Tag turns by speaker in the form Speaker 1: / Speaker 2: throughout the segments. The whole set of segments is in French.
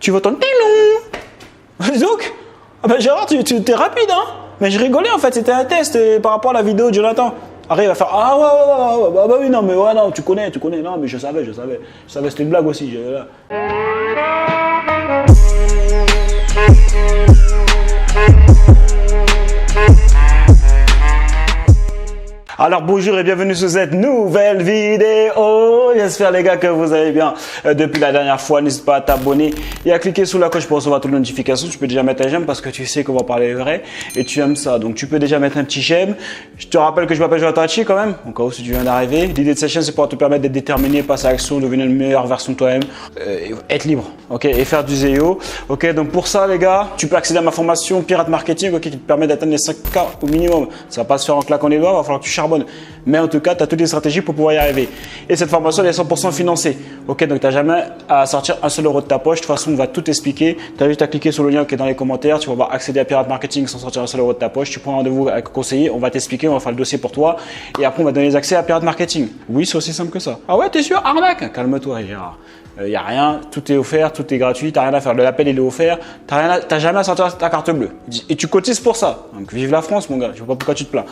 Speaker 1: tu vas entendre ting-long. Donc, ah ben Gérard, tu es rapide, hein. Mais je rigolais en fait, c'était un test par rapport à la vidéo de Jonathan. Après, il va faire ah ouais, bah oui, non, mais ouais, non, tu connais, non, mais je savais, c'était une blague aussi. Alors bonjour et bienvenue sur cette nouvelle vidéo. J'espère les gars que vous allez bien depuis la dernière fois. N'hésite pas à t'abonner et à cliquer sur la cloche pour recevoir toutes les notifications. Tu peux déjà mettre un j'aime parce que tu sais qu'on va parler vrai et tu aimes ça. Donc tu peux déjà mettre un petit j'aime. Je te rappelle que je m'appelle Jonathan Hachi quand même, au cas où si tu viens d'arriver. L'idée de cette chaîne c'est pour te permettre d'être déterminé, passer à l'action, devenir une meilleure version de toi-même, être libre, ok, et faire du zéo. Ok, donc pour ça les gars, tu peux accéder à ma formation Pirate Marketing, ok, qui te permet d'atteindre les 5K au minimum. Ça va pas se faire en claquant les doigts, il va falloir que tu charbonnes. Mais en tout cas, tu as toutes les stratégies pour pouvoir y arriver. Et cette formation, elle est 100% financée. Ok, donc tu n'as jamais à sortir un seul euro de ta poche. De toute façon, on va tout expliquer. Tu as juste à cliquer sur le lien qui est dans les commentaires. Tu vas pouvoir accéder à Pirate Marketing sans sortir un seul euro de ta poche. Tu prends un rendez-vous avec un conseiller. On va t'expliquer, on va faire le dossier pour toi. Et après, on va donner les accès à Pirate Marketing. Oui, c'est aussi simple que ça. Ah ouais, t'es sûr? Arnaque? Calme-toi, Gérard. Il n'y a rien, tout est offert, tout est gratuit, tu n'as rien à faire. L'appel, il est offert, tu n'as jamais à sortir ta carte bleue. Et tu cotises pour ça. Donc, vive la France, mon gars. Je ne vois pas pourquoi tu te plains.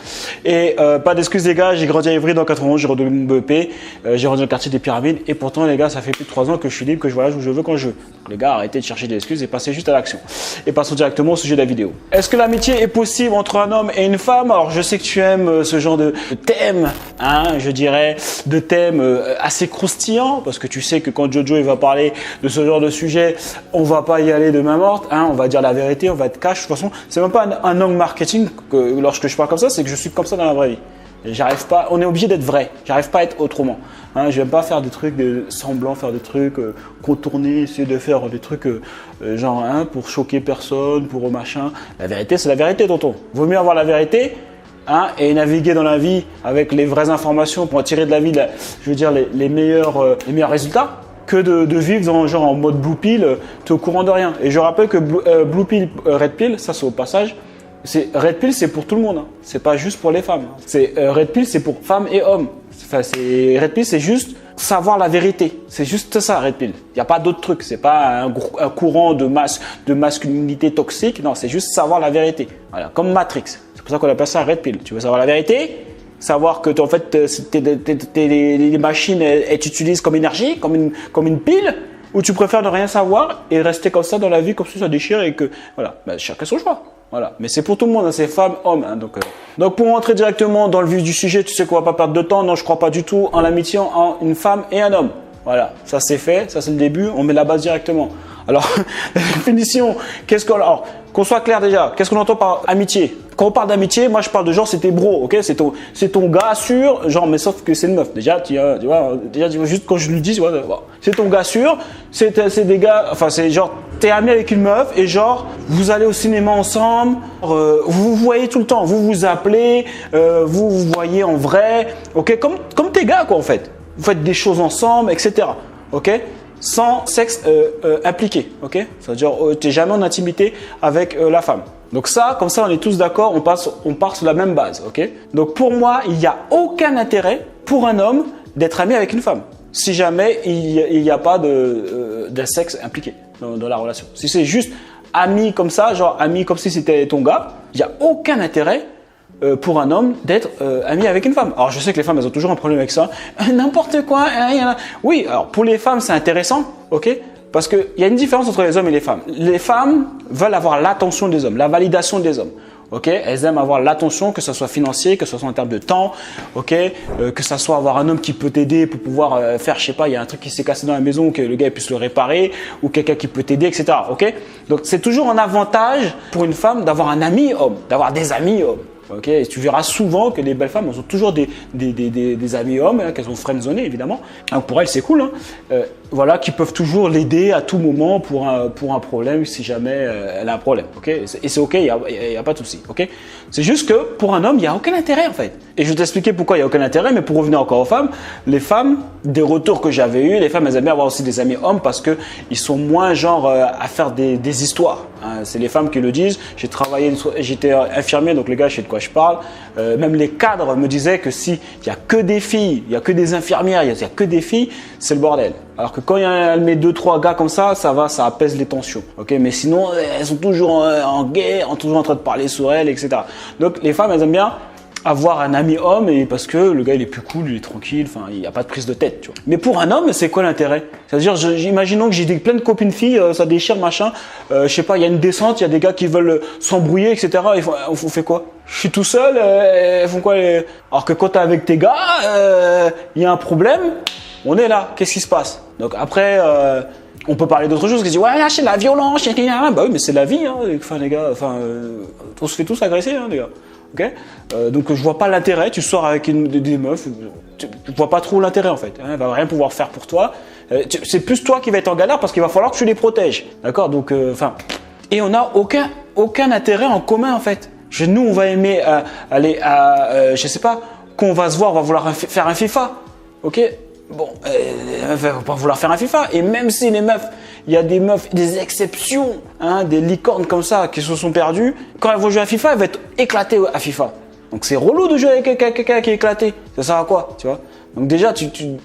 Speaker 1: Et pas d'excuses, les gars. J'ai grandi à Ivry dans 91, j'ai redoublé mon BEP. J'ai rendu dans le quartier des Pyramides. Et pourtant, les gars, ça fait plus de 3 ans que je suis libre, que je voyage où je veux quand je veux. Les gars, arrêtez de chercher des excuses et passez juste à l'action. Et passons directement au sujet de la vidéo. Est-ce que l'amitié est possible entre un homme et une femme? Alors, je sais que tu aimes ce genre de thème, hein, je dirais, de thème assez croustillant, parce que tu sais que quand Jojo il va parler de ce genre de sujet, on va pas y aller de main morte, hein, on va dire la vérité, on va être cash. De toute façon, c'est même pas un angle marketing que lorsque je parle comme ça, c'est que je suis comme ça dans la vraie vie. J'arrive pas, on est obligé d'être vrai. J'arrive pas à être autrement. Hein, je vais pas faire des trucs de semblant, faire des trucs contournés, essayer de faire des trucs genre pour choquer personne, pour machin. La vérité, c'est la vérité, tonton. Vaut mieux avoir la vérité. Hein, et naviguer dans la vie avec les vraies informations pour tirer de la vie, je veux dire les meilleurs résultats, que de vivre en mode blue pill, tu es au courant de rien. Et je rappelle que blue pill, red pill, ça c'est au passage. Red pill, c'est pour tout le monde. Hein. C'est pas juste pour les femmes. Red pill, c'est pour femmes et hommes. Red pill, c'est juste savoir la vérité. C'est juste ça, red pill. Il n'y a pas d'autre truc. C'est pas un courant de masculinité toxique. Non, c'est juste savoir la vérité. Voilà, comme Matrix. C'est pour ça qu'on appelle ça red pill. Tu veux savoir la vérité? Savoir que en fait, les machines, elles t'utilisent comme énergie, comme une pile, ou tu préfères ne rien savoir et rester comme ça dans la vie, comme ça déchire et que voilà, ben, chacun son choix. Voilà, mais c'est pour tout le monde, hein, c'est femmes, hommes. Hein, donc pour rentrer directement dans le vif du sujet, tu sais qu'on va pas perdre de temps. Non, je crois pas du tout en l'amitié en une femme et un homme. Voilà, ça c'est fait, ça c'est le début. On met la base directement. Alors la définition, alors qu'on soit clair déjà, qu'est-ce qu'on entend par amitié? Quand on parle d'amitié, moi je parle de genre c'est tes bros, ok? C'est ton gars sûr, genre mais sauf que c'est une meuf. Déjà tu vois, juste quand je lui dis, c'est ton gars sûr, c'est des gars, enfin c'est genre t'es ami avec une meuf et genre vous allez au cinéma ensemble, vous vous voyez tout le temps, vous vous appelez, vous vous voyez en vrai, ok? Comme tes gars quoi en fait. Vous faites des choses ensemble, etc. Ok? Sans sexe impliqué, ok? C'est-à-dire tu n'es jamais en intimité avec la femme. Donc ça, comme ça, on est tous d'accord, on part sur la même base, ok? Donc pour moi, il n'y a aucun intérêt pour un homme d'être ami avec une femme, si jamais il n'y a pas de sexe impliqué dans la relation. Si c'est juste ami comme ça, genre ami comme si c'était ton gars, il n'y a aucun intérêt pour un homme d'être ami avec une femme. Alors je sais que les femmes elles ont toujours un problème avec ça. N'importe quoi. Oui, alors pour les femmes c'est intéressant, ok? Parce qu'il y a une différence entre les hommes et les femmes. Les femmes veulent avoir l'attention des hommes, la validation des hommes. Ok, elles aiment avoir l'attention, que ce soit financier, que ce soit en termes de temps, ok, que ce soit avoir un homme qui peut t'aider pour pouvoir faire, je sais pas, il y a un truc qui s'est cassé dans la maison, que le gars puisse le réparer, ou quelqu'un qui peut t'aider, etc. Ok, donc c'est toujours un avantage pour une femme d'avoir un ami homme, d'avoir des amis hommes. Ok, et tu verras souvent que les belles femmes elles ont toujours des amis hommes, hein, qu'elles ont friendzonné évidemment. Donc pour elles c'est cool, hein. Voilà, qui peuvent toujours l'aider à tout moment pour un problème si jamais elle a un problème. Ok, et c'est ok, il y a pas de souci. Ok, c'est juste que pour un homme il y a aucun intérêt en fait. Et je vais t'expliquer pourquoi il y a aucun intérêt. Mais pour revenir encore aux femmes, les femmes, des retours que j'avais eu, les femmes elles aiment bien avoir aussi des amis hommes parce que ils sont moins genre à faire des histoires. hein. C'est les femmes qui le disent. J'ai travaillé, j'étais infirmier, donc les gars, je sais de quoi je parle. Même les cadres me disaient que s'il n'y a que des filles, il n'y a que des infirmières, il n'y a que des filles, c'est le bordel. Alors que quand elle met 2-3 gars comme ça va, ça apaise les tensions. Okay, mais sinon, elles sont toujours en guerre, toujours en train de parler sur elles, etc. Donc les femmes, elles aiment bien avoir un ami homme et parce que le gars il est plus cool, il est tranquille, enfin il n'y a pas de prise de tête, tu vois. Mais pour un homme, c'est quoi l'intérêt? C'est-à-dire, imaginons que j'ai plein de copines filles, ça déchire machin, je sais pas, il y a une descente, il y a des gars qui veulent s'embrouiller, etc. On fait quoi? Je suis tout seul, elles font quoi Alors que quand t'es avec tes gars, il y a un problème, on est là, qu'est-ce qui se passe? Donc après, on peut parler d'autres choses, qui disent ouais là c'est de la violence, bah oui mais c'est la vie, hein. Enfin les gars, on se fait tous agresser, hein, les gars. Okay, donc je vois pas l'intérêt, tu sors avec des meufs, tu vois pas trop l'intérêt en fait, hein, elle va rien pouvoir faire pour toi, c'est plus toi qui va être en galère parce qu'il va falloir que tu les protèges, d'accord, donc et on n'a aucun intérêt en commun en fait. Nous on va aimer aller à, je sais pas, quand on va se voir, on va vouloir faire un FIFA, ok. Bon, elle va pas vouloir faire un FIFA. Et même si les meufs, il y a des meufs, des exceptions, hein, des licornes comme ça qui se sont perdues. Quand elles vont jouer à FIFA, elles vont être éclatées à FIFA. Donc c'est relou de jouer avec quelqu'un qui est éclaté. Ça sert à quoi, tu vois? Donc déjà,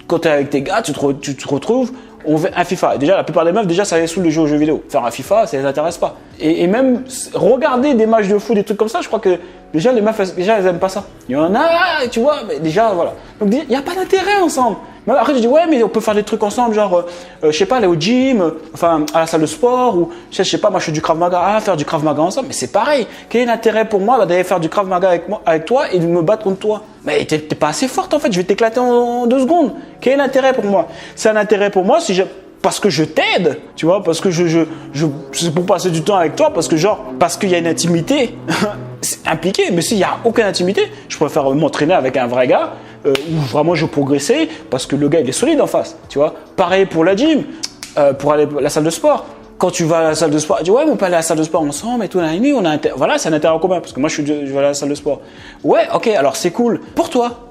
Speaker 1: quand tu es avec tes gars, tu te retrouves, on fait un FIFA. Et déjà, la plupart des meufs, déjà, ça les saoule de jouer aux jeux vidéo. Faire un FIFA, ça les intéresse pas. Et même regarder des matchs de foot, des trucs comme ça, je crois que déjà, les meufs, elles aiment pas ça. Il y en a, tu vois, mais déjà, voilà. Donc il n'y a pas d'intérêt ensemble. Après, je dis, ouais, mais on peut faire des trucs ensemble, genre, je sais pas, aller au gym, enfin, à la salle de sport, ou, je sais pas, moi, je fais du Krav Maga, faire du Krav Maga ensemble, mais c'est pareil. Quel est l'intérêt pour moi d'aller faire du Krav Maga avec toi et de me battre contre toi? Mais t'es pas assez forte, en fait, je vais t'éclater en 2 secondes. Quel est l'intérêt pour moi? C'est un intérêt pour moi parce que je t'aide, tu vois, parce que c'est pour passer du temps avec toi, parce qu'il y a une intimité impliquée. Mais s'il n'y a aucune intimité, je préfère m'entraîner avec un vrai gars, où vraiment je progressais, parce que le gars il est solide en face, tu vois. Pareil pour la gym, pour aller à la salle de sport. Quand tu vas à la salle de sport, tu dis ouais, mais on peut aller à la salle de sport ensemble et tout, voilà, c'est un intérêt commun, parce que moi je vais aller à la salle de sport. Ouais, ok, alors c'est cool pour toi.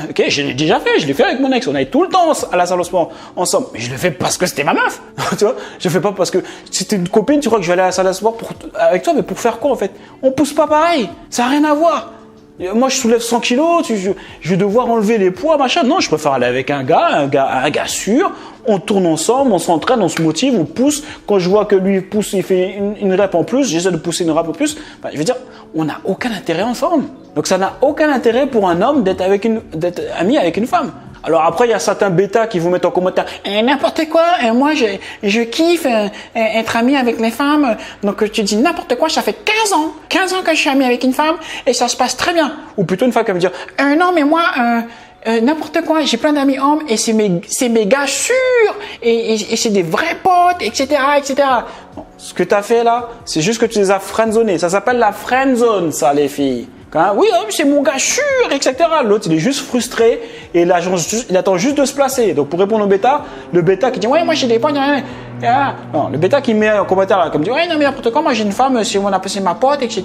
Speaker 1: Ok, je l'ai déjà fait, je l'ai fait avec mon ex, on allait tout le temps à la salle de sport ensemble. Mais je le fais parce que c'était ma meuf, tu vois. Je le fais pas parce que si t'es une copine, tu crois que je vais aller à la salle de sport avec toi, mais pour faire quoi en fait? On pousse pas pareil, ça n'a rien à voir. Moi, je soulève 100 kilos, je vais devoir enlever les poids, machin. Non, je préfère aller avec un gars sûr. On tourne ensemble, on s'entraîne, on se motive, on pousse. Quand je vois que lui pousse, il fait une rep en plus, j'essaie de pousser une rep en plus. Je veux dire, on n'a aucun intérêt ensemble. Donc, ça n'a aucun intérêt pour un homme d'être ami avec une femme. Alors après, il y a certains bêtas qui vous mettent en commentaire n'importe quoi, moi je kiffe être ami avec les femmes, donc tu dis n'importe quoi, ça fait 15 ans que je suis ami avec une femme et ça se passe très bien. Ou plutôt une femme qui va me dire non mais moi n'importe quoi, j'ai plein d'amis hommes et c'est mes gars sûrs et c'est des vrais potes, etc. Bon, ce que tu as fait là, c'est juste que tu les as friendzonés, ça s'appelle la friendzone ça les filles. Oui, c'est mon gars sûr, etc. L'autre, il est juste frustré et il attend juste de se placer. Donc, pour répondre au bêta, le bêta qui dit ouais, moi j'ai des potes. Non, le bêta qui met en commentaire là, comme dit ouais, non mais n'importe quoi, moi j'ai une femme, si on appelle c'est ma pote, etc.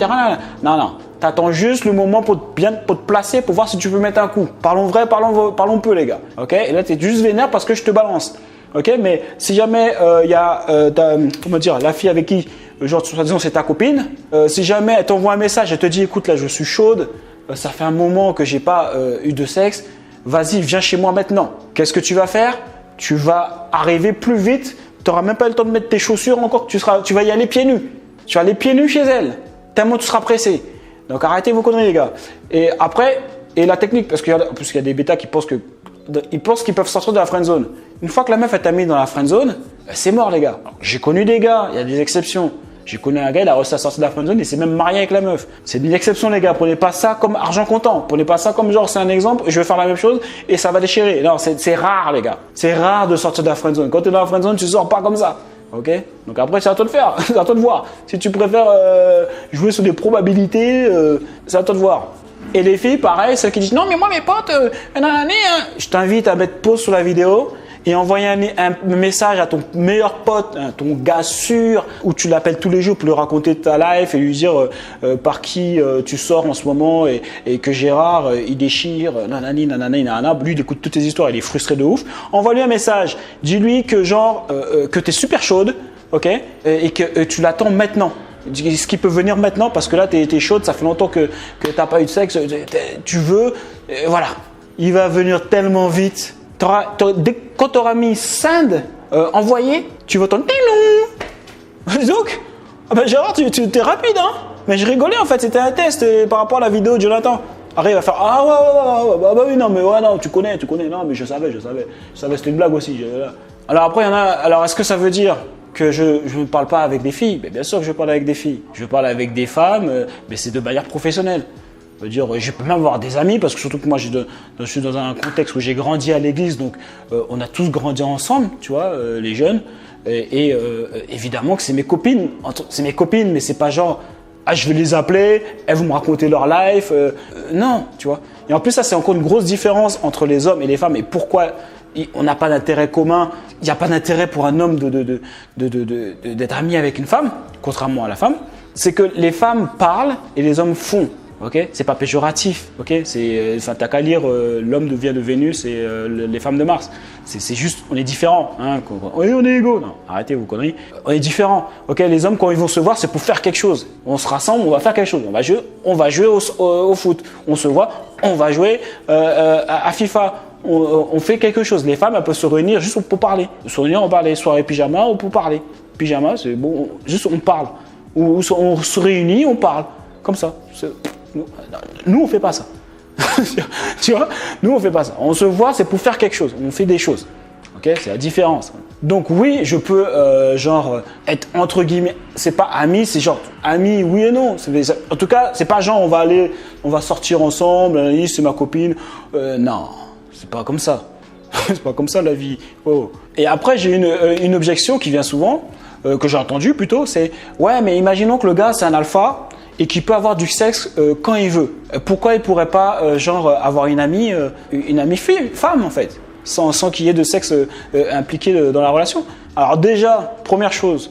Speaker 1: Non, t'attends juste le moment pour te placer, pour voir si tu veux mettre un coup. Parlons vrai, parlons peu les gars. Ok? Et là, t'es juste vénère parce que je te balance. Ok? Mais si jamais il y a la fille avec qui genre, soi-disant, c'est ta copine. Si jamais elle t'envoie un message, elle te dit, écoute, là, je suis chaude, ça fait un moment que j'ai pas eu de sexe, vas-y, viens chez moi maintenant. Qu'est-ce que tu vas faire? Tu vas arriver plus vite, tu n'auras même pas le temps de mettre tes chaussures encore, tu vas y aller pieds nus. Tu vas aller pieds nus chez elle, tellement tu seras pressé. Donc, arrêtez vos conneries, les gars. Et après, la technique, parce qu'il y a des bêtas qui pensent qu'ils peuvent sortir de la friendzone. Une fois que la meuf est mis dans la friendzone, c'est mort les gars. J'ai connu des gars, il y a des exceptions. J'ai connu un gars, il a réussi à sortir de la friendzone et s'est même marié avec la meuf. C'est une exception les gars, prenez pas ça comme argent comptant. Prenez pas ça comme genre c'est un exemple, je vais faire la même chose et ça va déchirer. Non, c'est rare les gars. C'est rare de sortir de la friendzone. Quand tu es dans la friendzone, tu sors pas comme ça. Ok? Donc après, c'est à toi de faire, c'est à toi de voir. Si tu préfères jouer sur des probabilités, c'est à toi de voir. Et les filles, pareil, celles qui disent non mais moi mes potes, je t'invite à mettre pause sur la vidéo et envoyer un message à ton meilleur pote, ton gars sûr, où tu l'appelles tous les jours pour lui raconter ta life et lui dire par qui tu sors en ce moment et que Gérard il déchire, nanani, lui il écoute toutes tes histoires, il est frustré de ouf. Envoie-lui un message, dis-lui que genre que tu es super chaude, ok, et que tu l'attends maintenant. ce qui peut venir maintenant parce que là, tu es chaude, ça fait longtemps que tu n'as pas eu de sexe, tu veux, voilà. Il va venir tellement vite. Quand tu auras mis send, envoyé, tu vas entendre donc, ah ben Gérard, tu es rapide, hein? Mais je rigolais en fait, c'était un test par rapport à la vidéo de Jonathan. Après, il va faire ah ouais, bah oui, non, mais ouais, non, tu connais, non, mais je savais, c'était une blague aussi. Alors après, il y en a, alors est-ce que ça veut dire que je ne parle pas avec des filles? Bien sûr que je parle avec des filles. Je parle avec des femmes, mais c'est de manière professionnelle. Je veux dire, je peux même avoir des amis, parce que surtout que moi, je suis dans un contexte où j'ai grandi à l'église, donc on a tous grandi ensemble, tu vois, les jeunes. Et évidemment que c'est mes copines, mais c'est pas genre ah je vais les appeler, elles vont me raconter leur life, non, tu vois. Et en plus ça c'est encore une grosse différence entre les hommes et les femmes. Et pourquoi on n'a pas d'intérêt commun? Il n'y a pas d'intérêt pour un homme d'être ami avec une femme, contrairement à la femme. C'est que les femmes parlent et les hommes font. Ok, c'est pas péjoratif, ok, t'as qu'à lire l'homme vient de Vénus et les femmes de Mars. C'est juste, on est différents, hein, on est égaux. Non, arrêtez vos conneries. On est différents, ok. Les hommes quand ils vont se voir, c'est pour faire quelque chose. On se rassemble, on va faire quelque chose. On va jouer au foot. On se voit, on va jouer à FIFA. On fait quelque chose. Les femmes, elles peuvent se réunir juste pour parler. Se réunir, on parle, soirée pyjama ou pour parler. Pyjama, c'est bon, juste on parle. Ou on se réunit, on parle, comme ça. Nous, on fait pas ça. Tu vois, nous, on fait pas ça. On se voit, c'est pour faire quelque chose. On fait des choses. Ok, c'est la différence. Donc oui, je peux être entre guillemets. C'est pas ami, c'est genre ami, oui et non. En tout cas, c'est pas genre on va sortir ensemble. C'est ma copine. Non, c'est pas comme ça. C'est pas comme ça la vie. Oh. Et après, j'ai une objection qui vient souvent, que j'ai entendue plutôt. C'est ouais, mais imaginons que le gars c'est un alpha. Et qui peut avoir du sexe quand il veut. Pourquoi il pourrait pas avoir une amie femme en fait, sans qu'il y ait de sexe impliqué dans la relation? Alors déjà, première chose,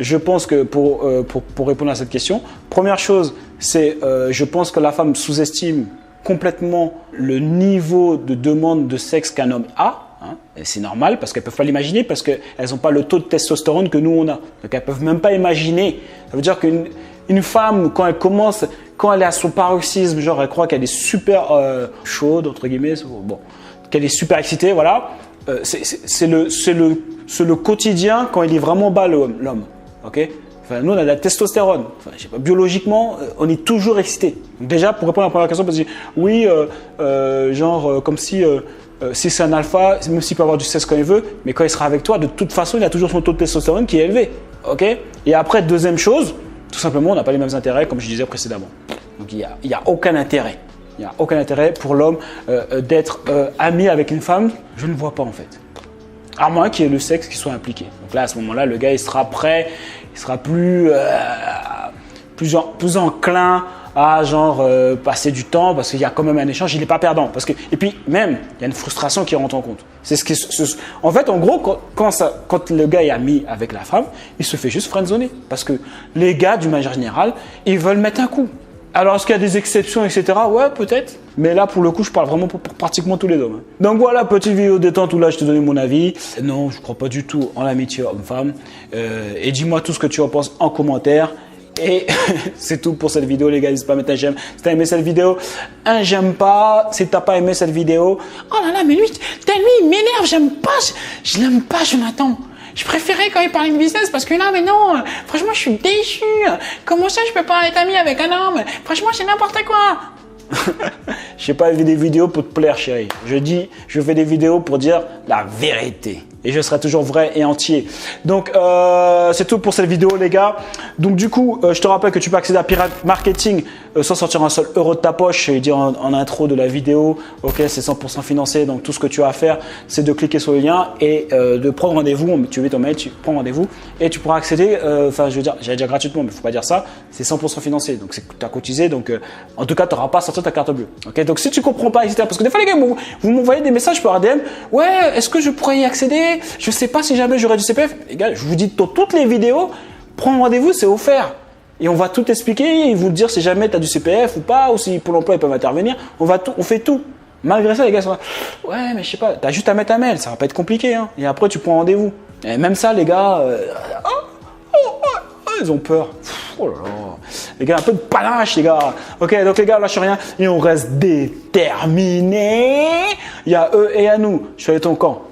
Speaker 1: je pense que pour répondre à cette question, première chose, c'est je pense que la femme sous-estime complètement le niveau de demande de sexe qu'un homme a. Hein, c'est normal parce qu'elles ne peuvent pas l'imaginer parce qu'elles n'ont pas le taux de testostérone que nous on a. Donc elles ne peuvent même pas imaginer. Ça veut dire qu'une femme, quand elle est à son paroxysme, genre elle croit qu'elle est super chaude, entre guillemets, bon, qu'elle est super excitée, voilà. C'est le quotidien quand il est vraiment bas l'homme. Ok? Enfin, nous on a de la testostérone. Enfin, je sais pas, biologiquement, on est toujours excité. Donc déjà pour répondre à la première question, parce que oui, comme si c'est un alpha, même s'il peut avoir du sexe quand il veut, mais quand il sera avec toi, de toute façon, il a toujours son taux de testostérone qui est élevé. Ok? Et après, deuxième chose, tout simplement, on n'a pas les mêmes intérêts, comme je disais précédemment. Donc, il n'y a aucun intérêt. Il n'y a aucun intérêt pour l'homme d'être ami avec une femme. Je ne vois pas en fait. À moins qu'il y ait le sexe qui soit impliqué. Donc là, à ce moment-là, le gars, il sera prêt, il sera plus enclin à passer du temps parce qu'il y a quand même un échange, il n'est pas perdant. Et puis même, il y a une frustration qui rentre en compte. En fait, en gros, quand le gars est ami avec la femme, il se fait juste friendzoner. Parce que les gars, d'une manière générale, ils veulent mettre un coup. Alors, est-ce qu'il y a des exceptions, etc. Ouais, peut-être. Mais là, pour le coup, je parle vraiment pour pratiquement tous les hommes. Donc voilà, petite vidéo détente où là, je te donne mon avis. Non, je ne crois pas du tout en l'amitié homme-femme. Et dis-moi tout ce que tu en penses en commentaire. Et c'est tout pour cette vidéo, les gars. N'hésite pas à mettre un j'aime si tu as aimé cette vidéo. Un j'aime pas si tu n'as pas aimé cette vidéo. Oh là là, mais lui, il m'énerve. J'aime pas. Je l'aime pas, Jonathan. Je préférais quand il parlait de business parce que là, mais non, franchement, je suis déçu. Comment ça, je peux pas être ami avec un homme? Franchement, c'est n'importe quoi. Je n'ai pas fait des vidéos pour te plaire, chérie. Je fais des vidéos pour dire la vérité. Et je serai toujours vrai et entier. Donc, c'est tout pour cette vidéo, les gars. Donc, du coup, je te rappelle que tu peux accéder à Pirate Marketing sans sortir un seul euro de ta poche. Je vais dire en intro de la vidéo, ok, c'est 100% financé. Donc, tout ce que tu as à faire, c'est de cliquer sur le lien et de prendre rendez-vous. Tu mets ton mail, tu prends rendez-vous et tu pourras accéder. Enfin, je veux dire, j'allais dire gratuitement, mais il ne faut pas dire ça. C'est 100% financé. Donc, tu as cotisé. Donc, en tout cas, tu n'auras pas à sortir ta carte bleue. Ok, donc si tu comprends pas, etc. Parce que des fois, les gars, vous m'envoyez des messages par ADM. Ouais, est-ce que je pourrais y accéder? Je sais pas si jamais j'aurai du CPF. Les gars, je vous dis dans toutes les vidéos, prends rendez-vous, c'est offert. Et on va tout expliquer et vous dire si jamais tu as du CPF ou pas, ou si pour l'emploi ils peuvent intervenir. On fait tout. Malgré ça, les gars sont là. Ouais, mais je sais pas, tu as juste à mettre un mail, ça va pas être compliqué. Hein. Et après, tu prends rendez-vous. Et même ça, les gars, Ils ont peur. Oh là là. Les gars, un peu de panache, les gars. Ok, donc les gars, lâche rien et on reste déterminés. Il y a eux et à nous. Je suis allé ton camp.